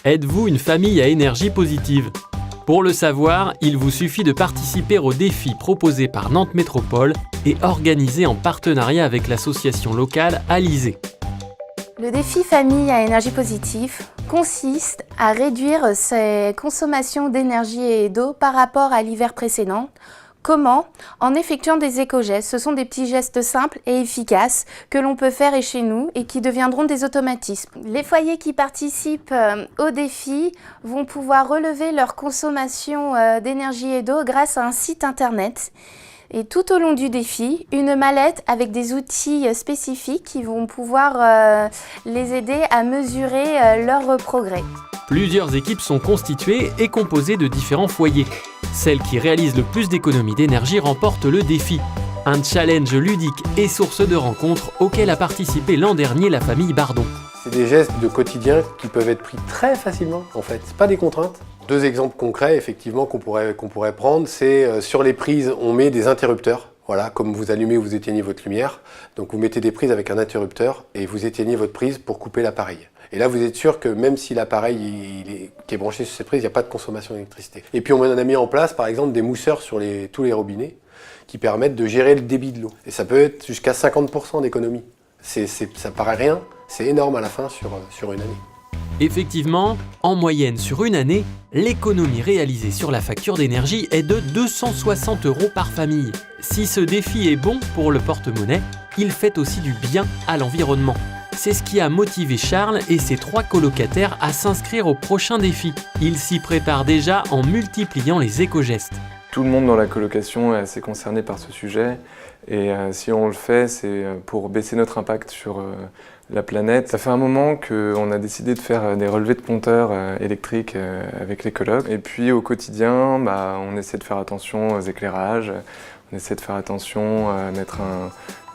Êtes-vous une famille à énergie positive ? Pour le savoir, il vous suffit de participer au défi proposé par Nantes Métropole et organisé en partenariat avec l'association locale Alizé. Le défi famille à énergie positive consiste à réduire ses consommations d'énergie et d'eau par rapport à l'hiver précédent. Comment ? En effectuant des éco-gestes. Ce sont des petits gestes simples et efficaces que l'on peut faire chez nous et qui deviendront des automatismes. Les foyers qui participent au défi vont pouvoir relever leur consommation d'énergie et d'eau grâce à un site internet. Et tout au long du défi, une mallette avec des outils spécifiques qui vont pouvoir les aider à mesurer leur progrès. Plusieurs équipes sont constituées et composées de différents foyers. Celle qui réalise le plus d'économies d'énergie remporte le défi. Un challenge ludique et source de rencontres auquel a participé l'an dernier la famille Bardon. C'est des gestes de quotidien qui peuvent être pris très facilement en fait, c'est pas des contraintes. 2 exemples concrets effectivement qu'on pourrait prendre, c'est sur les prises on met des interrupteurs. Voilà, comme vous allumez ou vous éteignez votre lumière. Donc vous mettez des prises avec un interrupteur et vous éteignez votre prise pour couper l'appareil. Et là vous êtes sûr que même si l'appareil qui est branché sur cette prise, il n'y a pas de consommation d'électricité. Et puis on a mis en place par exemple des mousseurs sur tous les robinets qui permettent de gérer le débit de l'eau. Et ça peut être jusqu'à 50% d'économie. Ça paraît rien, c'est énorme à la fin sur une année. Effectivement, en moyenne sur une année, l'économie réalisée sur la facture d'énergie est de 260 € par famille. Si ce défi est bon pour le porte-monnaie, il fait aussi du bien à l'environnement. C'est ce qui a motivé Charles et ses 3 colocataires à s'inscrire au prochain défi. Ils s'y préparent déjà en multipliant les éco-gestes. Tout le monde dans la colocation est assez concerné par ce sujet et si on le fait, c'est pour baisser notre impact sur la planète. Ça fait un moment qu'on a décidé de faire des relevés de compteurs électriques avec les colocs. Et puis au quotidien, on essaie de faire attention aux éclairages, on essaie de faire attention à mettre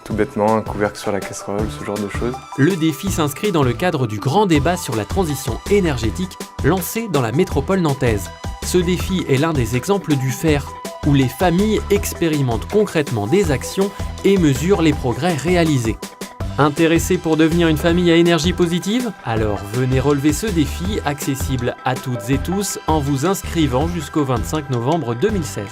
tout bêtement un couvercle sur la casserole, ce genre de choses. Le défi s'inscrit dans le cadre du grand débat sur la transition énergétique lancé dans la métropole nantaise. Ce défi est l'un des exemples du faire, où les familles expérimentent concrètement des actions et mesurent les progrès réalisés. Intéressé pour devenir une famille à énergie positive ? Alors venez relever ce défi accessible à toutes et tous en vous inscrivant jusqu'au 25 novembre 2016.